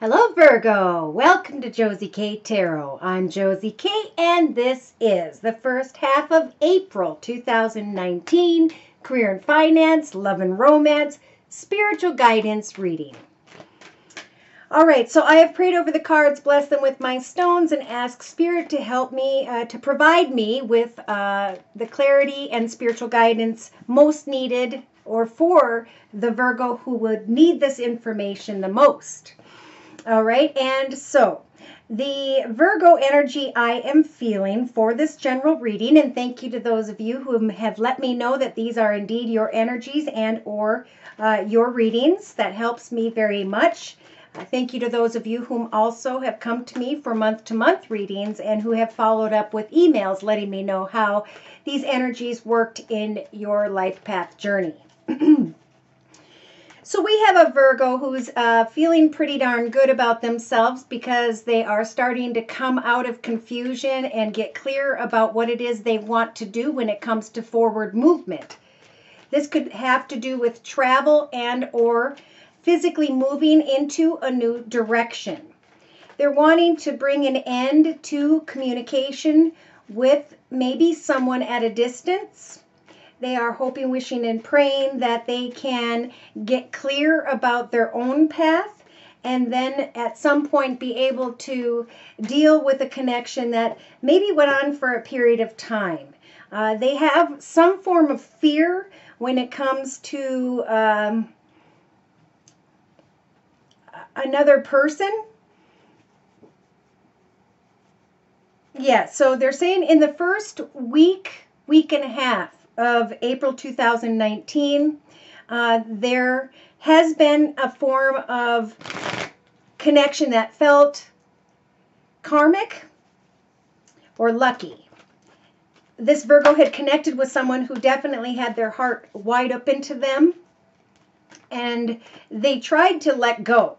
Hello Virgo, welcome to Josie K Tarot. I'm Josie K and this is the first half of April 2019 career and finance, love and romance, spiritual guidance reading. All right, so I have prayed over the cards, blessed them with my stones, and asked Spirit to help me, to provide me with the clarity and spiritual guidance most needed or for the Virgo who would need this information the most. All right, and so the Virgo energy I am feeling for this general reading, and thank you to those of you who have let me know that these are indeed your energies and or your readings. That helps me very much. Thank you to those of you whom also have come to me for month-to-month readings and who have followed up with emails letting me know how these energies worked in your life path journey. So we have a Virgo who's feeling pretty darn good about themselves because they are starting to come out of confusion and get clear about what it is they want to do when it comes to forward movement. This could have to do with travel and or physically moving into a new direction. They're wanting to bring an end to communication with maybe someone at a distance. They are hoping, wishing, and praying that they can get clear about their own path and then at some point be able to deal with a connection that maybe went on for a period of time. They have some form of fear when it comes to another person. Yeah, so they're saying in the first week and a half of April 2019, there has been a form of connection that felt karmic or lucky. This Virgo had connected with someone who definitely had their heart wide open to them, and they tried to let go.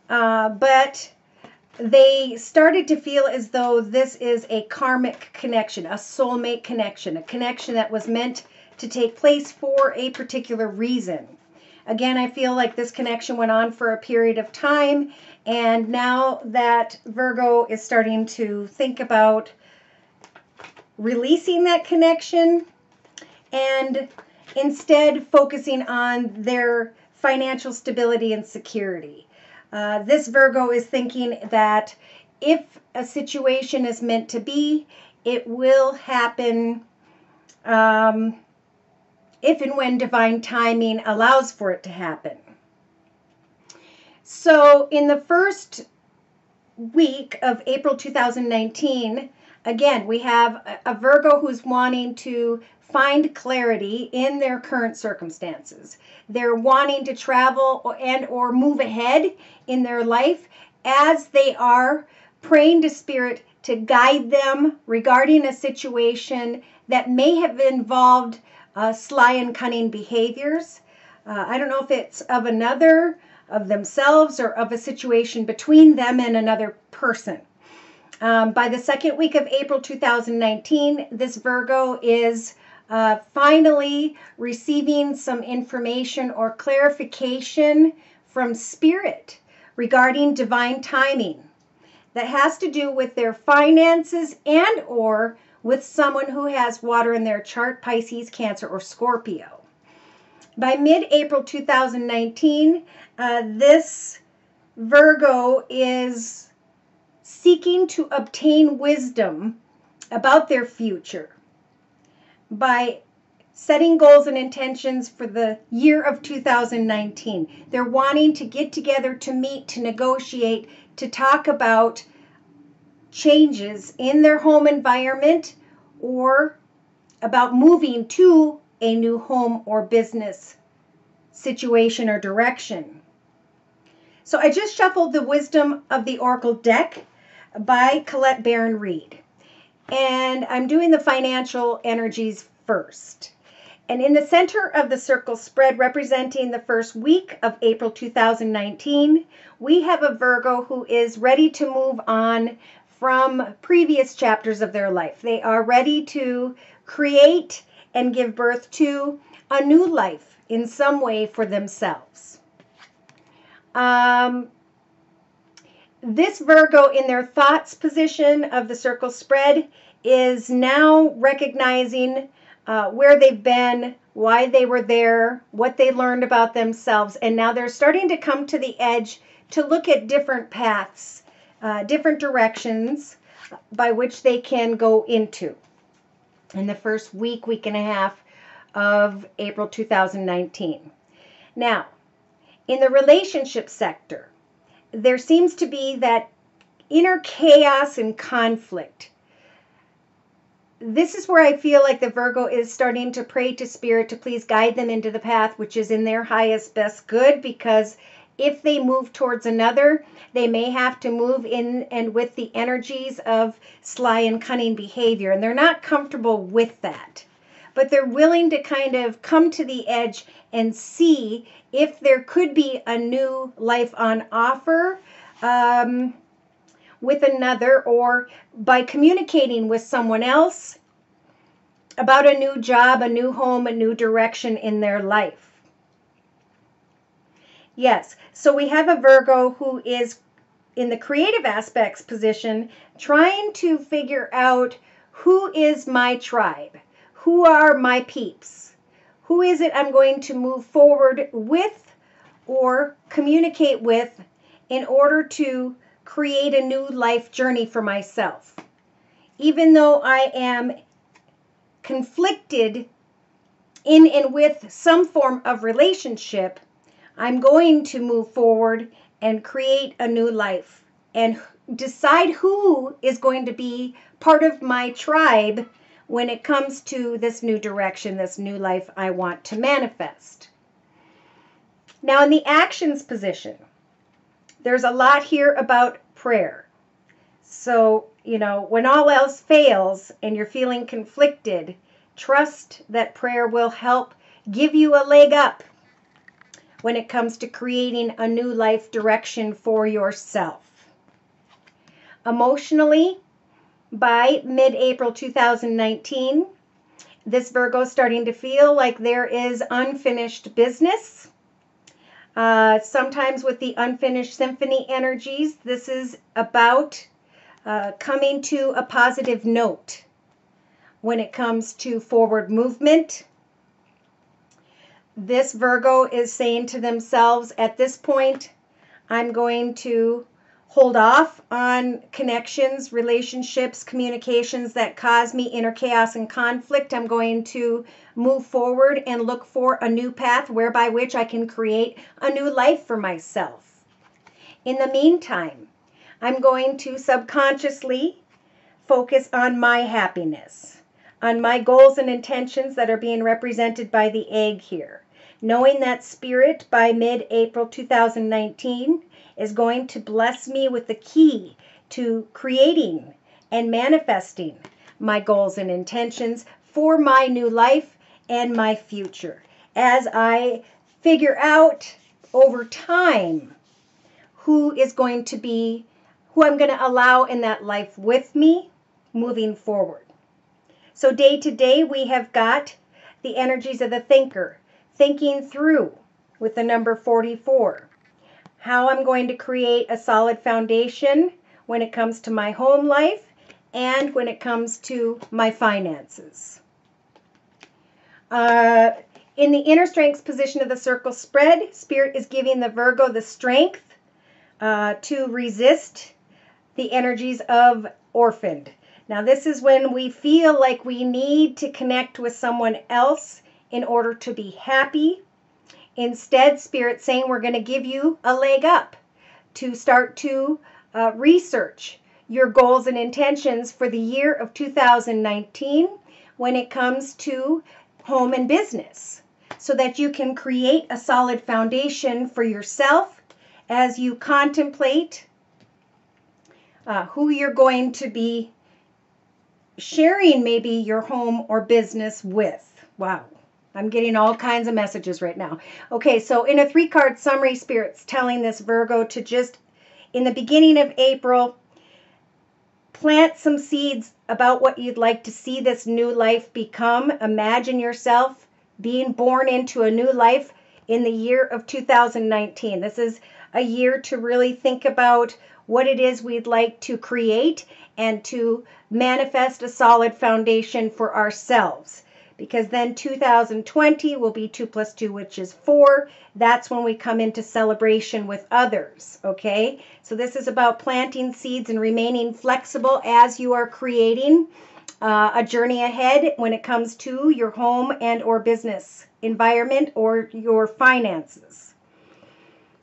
But they started to feel as though this is a karmic connection, a soulmate connection, a connection that was meant to take place for a particular reason. Again, I feel like this connection went on for a period of time, and now that Virgo is starting to think about releasing that connection and instead focusing on their financial stability and security. This Virgo is thinking that if a situation is meant to be, it will happen if and when divine timing allows for it to happen. So in the first week of April 2019, again, we have a Virgo who's wanting to find clarity in their current circumstances. They're wanting to travel and or move ahead in their life as they are praying to Spirit to guide them regarding a situation that may have involved sly and cunning behaviors. I don't know if it's of another, of themselves, or of a situation between them and another person. By the second week of April 2019, this Virgo is finally receiving some information or clarification from Spirit regarding divine timing that has to do with their finances and or with someone who has water in their chart, Pisces, Cancer, or Scorpio. By mid-April 2019, this Virgo is seeking to obtain wisdom about their future by setting goals and intentions for the year of 2019. They're wanting to get together to meet, to negotiate, to talk about changes in their home environment or about moving to a new home or business situation or direction. So I just shuffled the Wisdom of the Oracle deck by Colette Baron Reed. And I'm doing the financial energies first. And in the center of the circle spread representing the first week of April 2019, we have a Virgo who is ready to move on from previous chapters of their life. They are ready to create and give birth to a new life in some way for themselves. This Virgo in their thoughts position of the circle spread is now recognizing where they've been, why they were there, what they learned about themselves, and now they're starting to come to the edge to look at different paths, different directions by which they can go into in the first week and a half of April 2019. Now, in the relationship sector, there seems to be that inner chaos and conflict. This is where I feel like the Virgo is starting to pray to Spirit to please guide them into the path which is in their highest, best good, because if they move towards another, they may have to move in and with the energies of sly and cunning behavior, and they're not comfortable with that. But they're willing to kind of come to the edge and see if there could be a new life on offer with another, or by communicating with someone else about a new job, a new home, a new direction in their life. Yes, so we have a Virgo who is in the creative aspects position, trying to figure out who is my tribe, who are my peeps, who is it I'm going to move forward with or communicate with in order to create a new life journey for myself. Even though I am conflicted in and with some form of relationship, I'm going to move forward and create a new life and decide who is going to be part of my tribe when it comes to this new direction, this new life I want to manifest. Now, in the actions position, there's a lot here about prayer. So, when all else fails and you're feeling conflicted, trust that prayer will help give you a leg up when it comes to creating a new life direction for yourself. Emotionally, by mid-April 2019, this Virgo is starting to feel like there is unfinished business. Sometimes with the unfinished symphony energies, this is about coming to a positive note when it comes to forward movement. This Virgo is saying to themselves, at this point, I'm going to hold off on connections, relationships, communications that cause me inner chaos and conflict. I'm going to move forward and look for a new path whereby which I can create a new life for myself. In the meantime, I'm going to subconsciously focus on my happiness, on my goals and intentions that are being represented by the egg here, knowing that Spirit by mid-April 2019 is going to bless me with the key to creating and manifesting my goals and intentions for my new life and my future, as I figure out over time who I'm going to allow in that life with me moving forward. So day to day, we have got the energies of the thinker, thinking through with the number 44, how I'm going to create a solid foundation when it comes to my home life and when it comes to my finances. In the inner strengths position of the circle spread, Spirit is giving the Virgo the strength to resist the energies of orphaned. Now, this is when we feel like we need to connect with someone else in order to be happy. Instead, Spirit's saying we're going to give you a leg up to start to research your goals and intentions for the year of 2019 when it comes to home and business, so that you can create a solid foundation for yourself as you contemplate who you're going to be sharing maybe your home or business with. Wow. I'm getting all kinds of messages right now. Okay, so in a 3-card summary, Spirit's telling this Virgo to just, in the beginning of April, plant some seeds about what you'd like to see this new life become. Imagine yourself being born into a new life in the year of 2019. This is a year to really think about what it is we'd like to create and to manifest a solid foundation for ourselves. Because then 2020 will be 2 plus 2, which is 4. That's when we come into celebration with others, okay? So this is about planting seeds and remaining flexible as you are creating a journey ahead when it comes to your home and or business environment or your finances.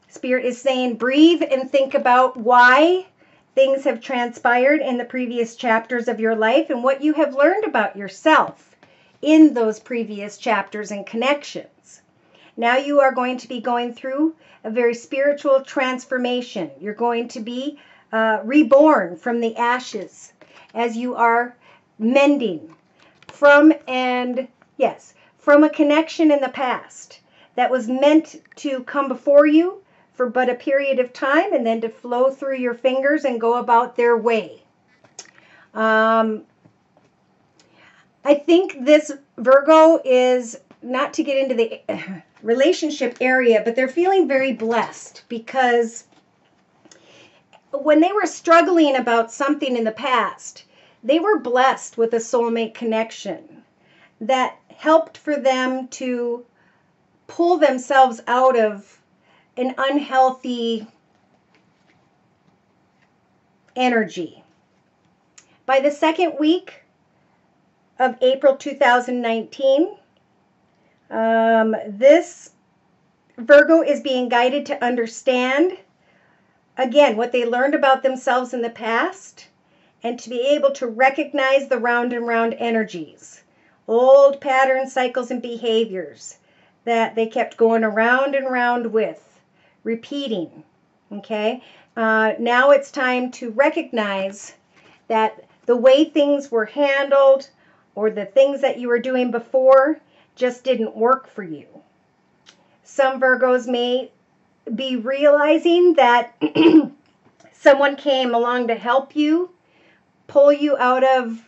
Spirit is saying breathe and think about why things have transpired in the previous chapters of your life and what you have learned about yourself in those previous chapters and connections. Now you are going to be going through a very spiritual transformation. You're going to be reborn from the ashes as you are mending from a connection in the past that was meant to come before you for but a period of time and then to flow through your fingers and go about their way. I think this Virgo is, not to get into the relationship area, but they're feeling very blessed because when they were struggling about something in the past, they were blessed with a soulmate connection that helped for them to pull themselves out of an unhealthy energy. By the second week of April 2019, this Virgo is being guided to understand, again, what they learned about themselves in the past and to be able to recognize the round and round energies, old patterns, cycles, and behaviors that they kept going around and round with, repeating, okay? Now it's time to recognize that the way things were handled or the things that you were doing before just didn't work for you. Some Virgos may be realizing that someone came along to help you, pull you out of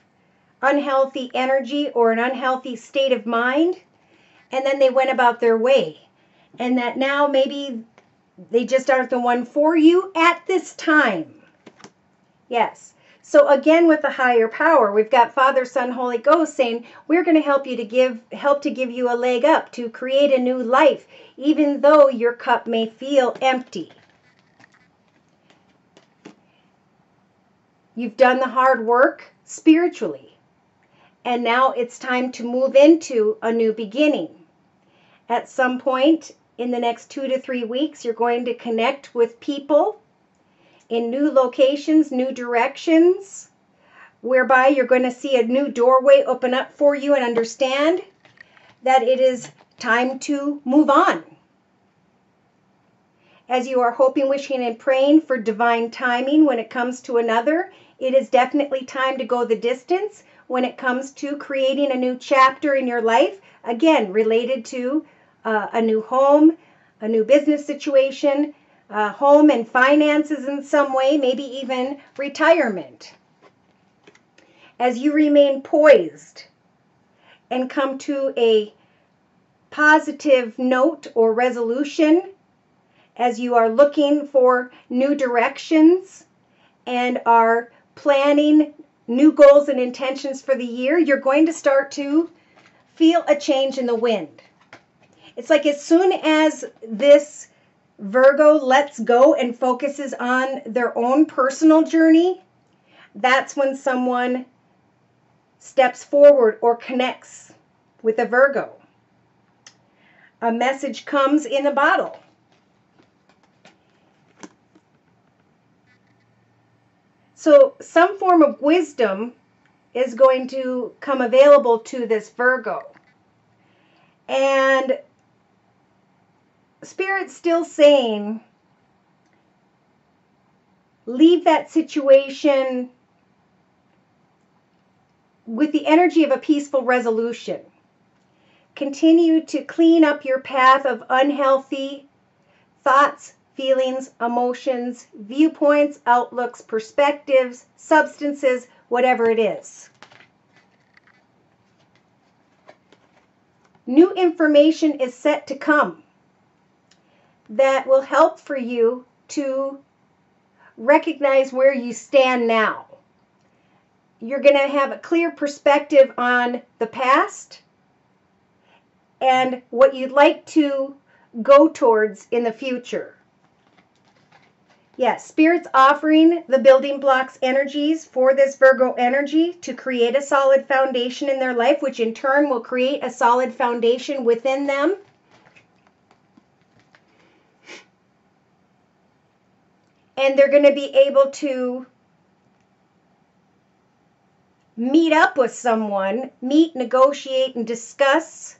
unhealthy energy or an unhealthy state of mind, and then they went about their way. And that now maybe they just aren't the one for you at this time. Yes. So again, with the higher power, we've got Father, Son, Holy Ghost saying, we're going to help you to give you a leg up, to create a new life, even though your cup may feel empty. You've done the hard work spiritually, and now it's time to move into a new beginning. At some point in the next 2 to 3 weeks, you're going to connect with people in new locations, new directions, whereby you're going to see a new doorway open up for you and understand that it is time to move on. As you are hoping, wishing, and praying for divine timing when it comes to another, it is definitely time to go the distance when it comes to creating a new chapter in your life, again, related to a new home, a new business situation, home and finances in some way, maybe even retirement. As you remain poised and come to a positive note or resolution, as you are looking for new directions and are planning new goals and intentions for the year, you're going to start to feel a change in the wind. It's like as soon as this Virgo lets go and focuses on their own personal journey, that's when someone steps forward or connects with a Virgo. A message comes in a bottle. So some form of wisdom is going to come available to this Virgo. And Spirit's still saying, leave that situation with the energy of a peaceful resolution. Continue to clean up your path of unhealthy thoughts, feelings, emotions, viewpoints, outlooks, perspectives, substances, whatever it is. New information is set to come that will help for you to recognize where you stand now. You're going to have a clear perspective on the past and what you'd like to go towards in the future. Yes, Spirit's offering the building blocks energies for this Virgo energy to create a solid foundation in their life, which in turn will create a solid foundation within them. And they're going to be able to meet up with someone, negotiate, and discuss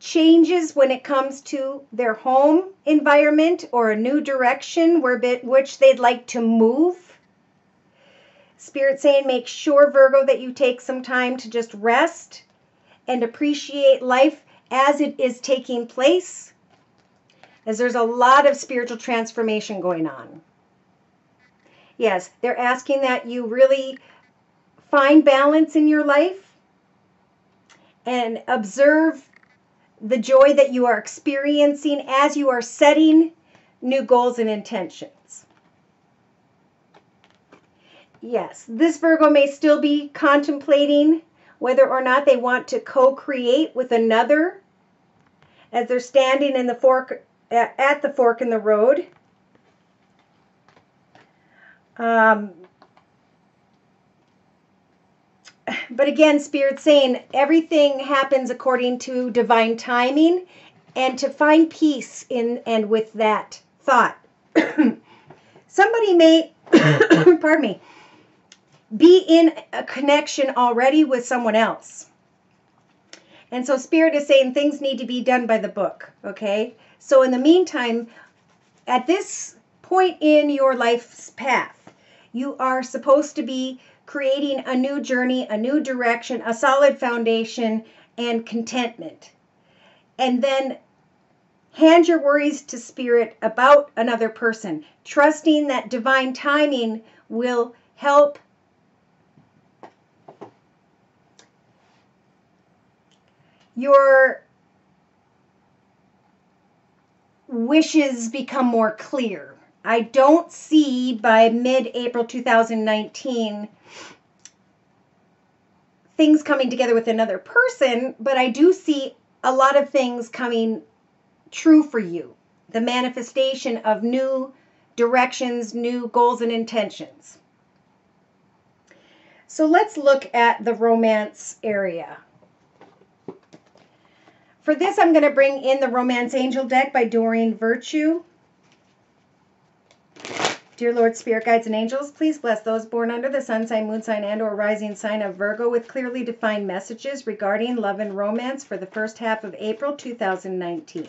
changes when it comes to their home environment or a new direction which they'd like to move. Spirit saying, make sure, Virgo, that you take some time to just rest and appreciate life as it is taking place, as there's a lot of spiritual transformation going on. Yes, they're asking that you really find balance in your life and observe the joy that you are experiencing as you are setting new goals and intentions. Yes, this Virgo may still be contemplating whether or not they want to co-create with another as they're standing in the fork at the fork in the road. But again, Spirit's saying everything happens according to divine timing, and to find peace in and with that thought. Somebody may, pardon me, be in a connection already with someone else. And so Spirit is saying things need to be done by the book, okay? So in the meantime, at this point in your life's path, you are supposed to be creating a new journey, a new direction, a solid foundation, and contentment. And then hand your worries to Spirit about another person, trusting that divine timing will help your wishes become more clear. I don't see by mid-April 2019 things coming together with another person, but I do see a lot of things coming true for you. The manifestation of new directions, new goals and intentions. So let's look at the romance area. For this, I'm going to bring in the Romance Angel deck by Doreen Virtue. Dear Lord, Spirit, Guides, and Angels, please bless those born under the sun sign, moon sign, and or rising sign of Virgo with clearly defined messages regarding love and romance for the first half of April 2019.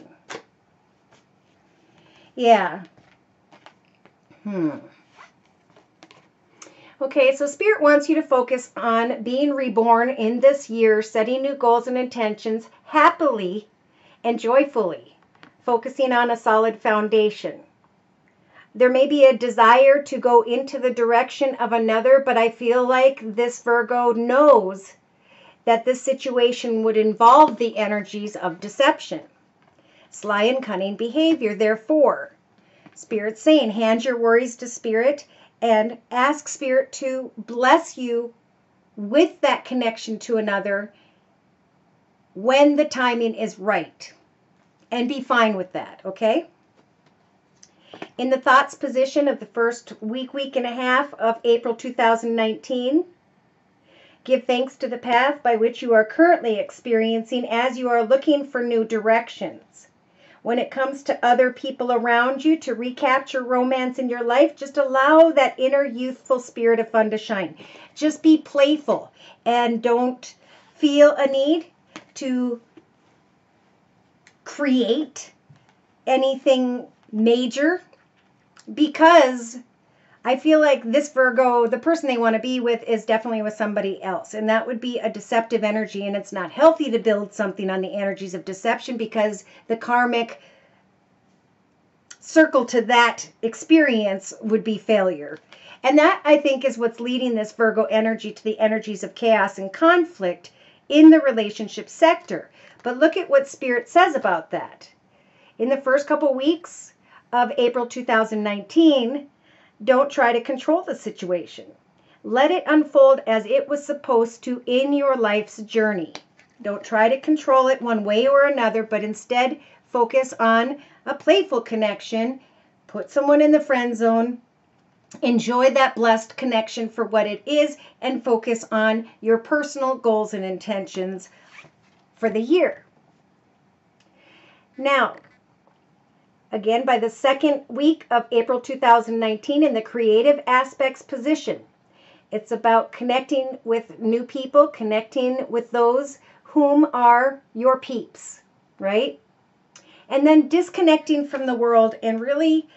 Yeah. Okay, so Spirit wants you to focus on being reborn in this year, setting new goals and intentions happily and joyfully, focusing on a solid foundation. There may be a desire to go into the direction of another, but I feel like this Virgo knows that this situation would involve the energies of deception, sly and cunning behavior. Therefore, Spirit's saying, hand your worries to Spirit and ask Spirit to bless you with that connection to another when the timing is right. And be fine with that, okay? In the thoughts position of the first week and a half of April 2019, give thanks to the path by which you are currently experiencing as you are looking for new directions. When it comes to other people around you to recapture romance in your life, just allow that inner youthful spirit of fun to shine. Just be playful and don't feel a need to create anything major, because I feel like this Virgo, the person they want to be with is definitely with somebody else. And that would be a deceptive energy. And it's not healthy to build something on the energies of deception, because the karmic circle to that experience would be failure. And that, I think, is what's leading this Virgo energy to the energies of chaos and conflict in the relationship sector. But look at what Spirit says about that. In the first couple weeks of April 2019, Don't try to control the situation. Let it unfold as it was supposed to in your life's journey. Don't try to control it one way or another, but instead focus on a playful connection. Put someone in the friend zone. Enjoy that blessed connection for what it is and focus on your personal goals and intentions for the year. Now, again, by the second week of April 2019 in the creative aspects position, it's about connecting with new people, connecting with those whom are your peeps, right? And then disconnecting from the world and really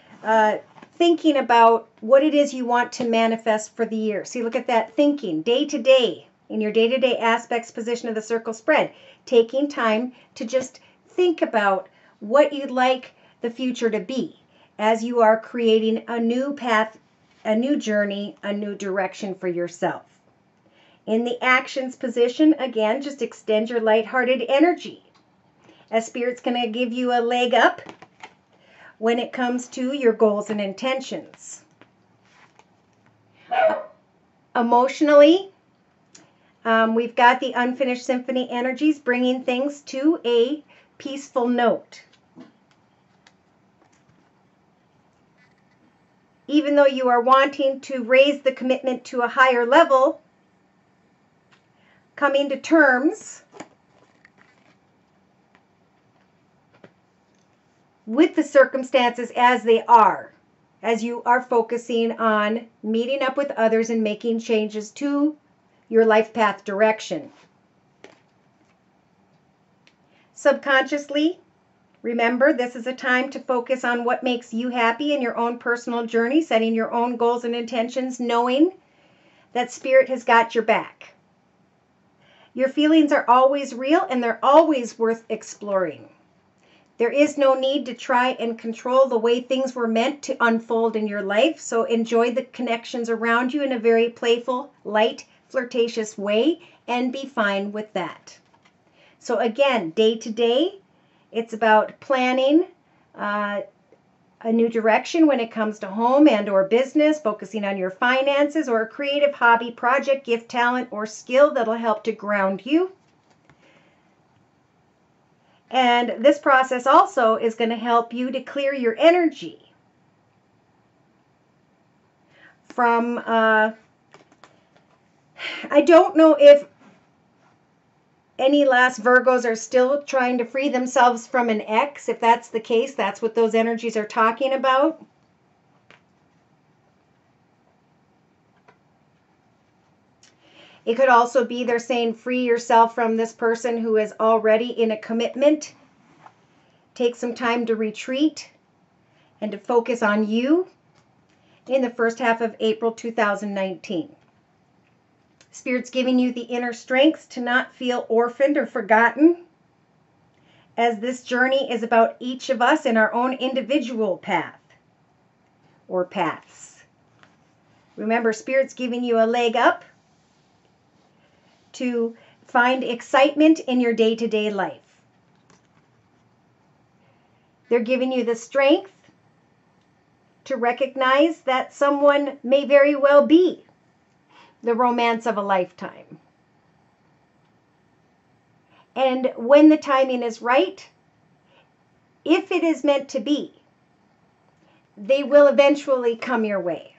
thinking about what it is you want to manifest for the year. See, look at that thinking, day to day, in your day-to-day aspects position of the circle spread, taking time to just think about what you'd like the future to be as you are creating a new path, a new journey, a new direction for yourself. In the actions position, again, just extend your lighthearted energy, as Spirit's going to give you a leg up when it comes to your goals and intentions. Emotionally, we've got the unfinished symphony energies bringing things to a peaceful note. Even though you are wanting to raise the commitment to a higher level, coming to terms with the circumstances as they are, as you are focusing on meeting up with others and making changes to your life path direction. Subconsciously, remember, this is a time to focus on what makes you happy in your own personal journey, setting your own goals and intentions, knowing that Spirit has got your back. Your feelings are always real and they're always worth exploring. There is no need to try and control the way things were meant to unfold in your life, so enjoy the connections around you in a very playful, light, flirtatious way and be fine with that. So again, day to day, it's about planning a new direction when it comes to home and or business, focusing on your finances or a creative hobby, project, gift, talent, or skill that'll help to ground you. And this process also is going to help you to clear your energy from, I don't know if any last Virgos are still trying to free themselves from an ex. If that's the case, that's what those energies are talking about. It could also be they're saying free yourself from this person who is already in a commitment. Take some time to retreat and to focus on you in the first half of April 2019. Spirit's giving you the inner strength to not feel orphaned or forgotten, as this journey is about each of us in our own individual path or paths. Remember, Spirit's giving you a leg up to find excitement in your day-to-day life. They're giving you the strength to recognize that someone may very well be the romance of a lifetime. And when the timing is right, if it is meant to be, they will eventually come your way.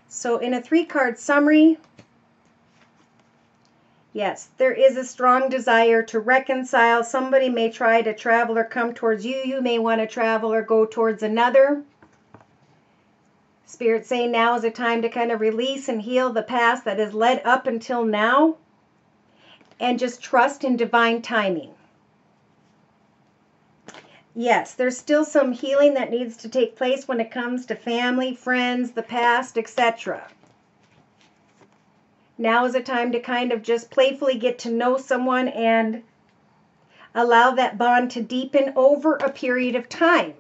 So in a 3-card summary, yes, there is a strong desire to reconcile. Somebody may try to travel or come towards you. You may want to travel or go towards another. Spirit saying now is a time to kind of release and heal the past that has led up until now, and just trust in divine timing. Yes, there's still some healing that needs to take place when it comes to family, friends, the past, etc. Now is a time to kind of just playfully get to know someone and allow that bond to deepen over a period of time.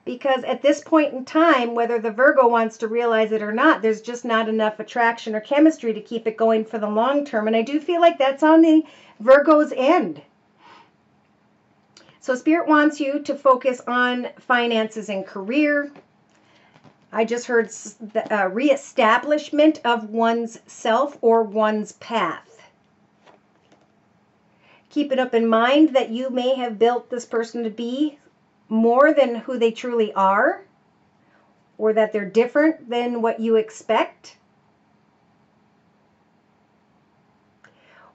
Because at this point in time, whether the Virgo wants to realize it or not, there's just not enough attraction or chemistry to keep it going for the long term. And I do feel like that's on the Virgo's end. So Spirit wants you to focus on finances and career. I just heard the reestablishment of one's self or one's path. Keep it up in mind that you may have built this person to be more than who they truly are, or that they're different than what you expect.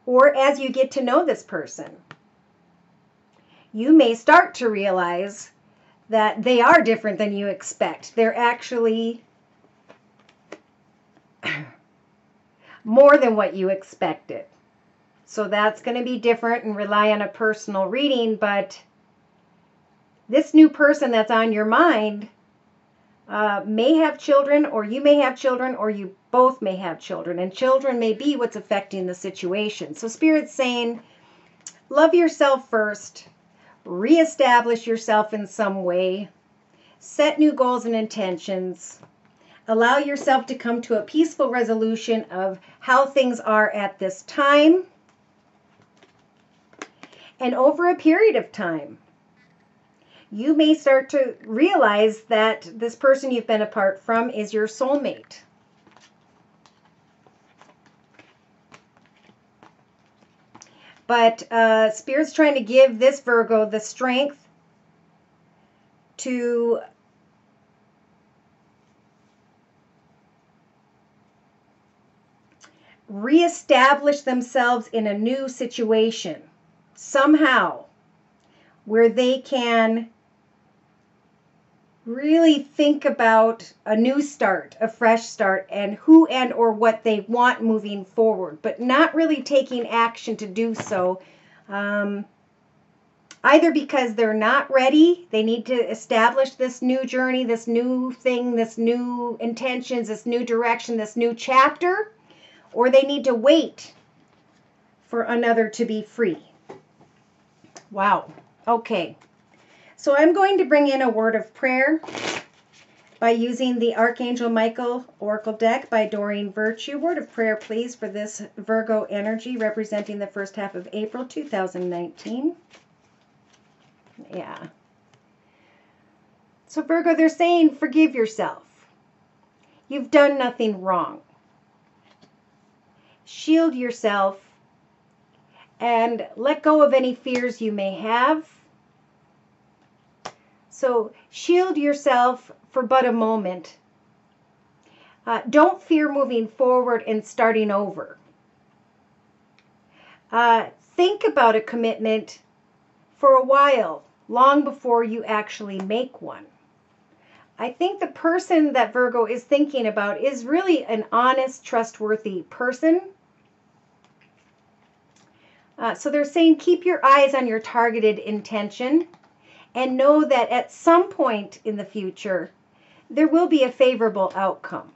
Or as you get to know this person, you may start to realize that they are different than you expect. They're actually more than what you expected. So that's going to be different and rely on a personal reading, but this new person that's on your mind may have children, or you may have children, or you both may have children, and children may be what's affecting the situation. So Spirit's saying, love yourself first, reestablish yourself in some way, set new goals and intentions, allow yourself to come to a peaceful resolution of how things are at this time, and over a period of time, you may start to realize that this person you've been apart from is your soulmate. But Spirit's trying to give this Virgo the strength to reestablish themselves in a new situation somehow, where they can really think about a new start, a fresh start, and who and or what they want moving forward, but not really taking action to do so, either because they're not ready, they need to establish this new journey, this new thing, this new intentions, this new direction, this new chapter, or they need to wait for another to be free. Wow. Okay. So I'm going to bring in a word of prayer by using the Archangel Michael Oracle deck by Doreen Virtue. Word of prayer, please, for this Virgo energy representing the first half of April 2019. Yeah. So Virgo, they're saying forgive yourself. You've done nothing wrong. Shield yourself and let go of any fears you may have. So shield yourself for but a moment. Don't fear moving forward and starting over. Think about a commitment for a while, long before you actually make one. I think the person that Virgo is thinking about is really an honest, trustworthy person. So they're saying keep your eyes on your targeted intention and know that at some point in the future, there will be a favorable outcome.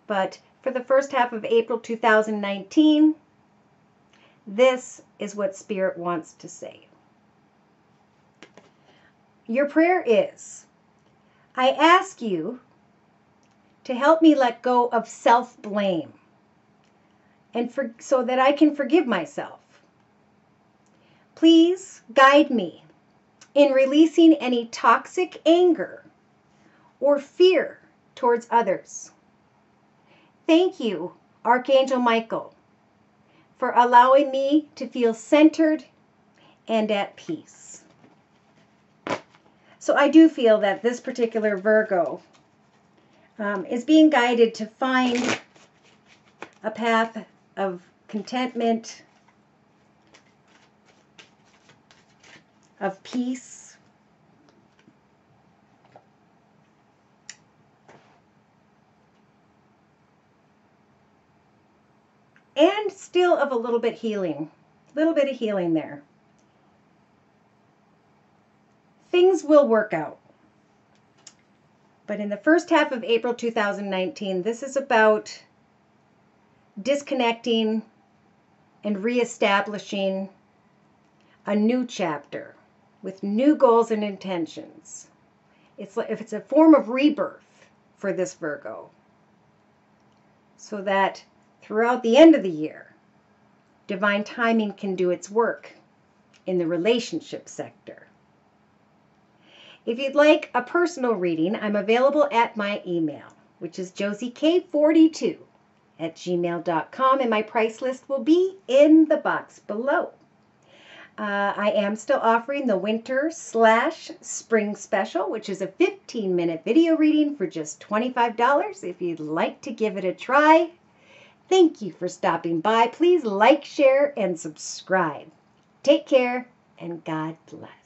But for the first half of April 2019, this is what Spirit wants to say. Your prayer is, I ask you to help me let go of self-blame, and so that I can forgive myself. Please guide me in releasing any toxic anger or fear towards others. Thank you, Archangel Michael, for allowing me to feel centered and at peace. So I do feel that this particular Virgo is being guided to find a path of contentment, of peace, and still of a little bit of healing there. Things will work out. But in the first half of April 2019, this is about disconnecting and reestablishing a new chapter with new goals and intentions. It's a form of rebirth for this Virgo, so that throughout the end of the year, divine timing can do its work in the relationship sector. If you'd like a personal reading, I'm available at my email, which is josiek42@gmail.com, and my price list will be in the box below. I am still offering the winter/spring special, which is a 15-minute video reading for just $25 if you'd like to give it a try. Thank you for stopping by. Please like, share, and subscribe. Take care, and God bless.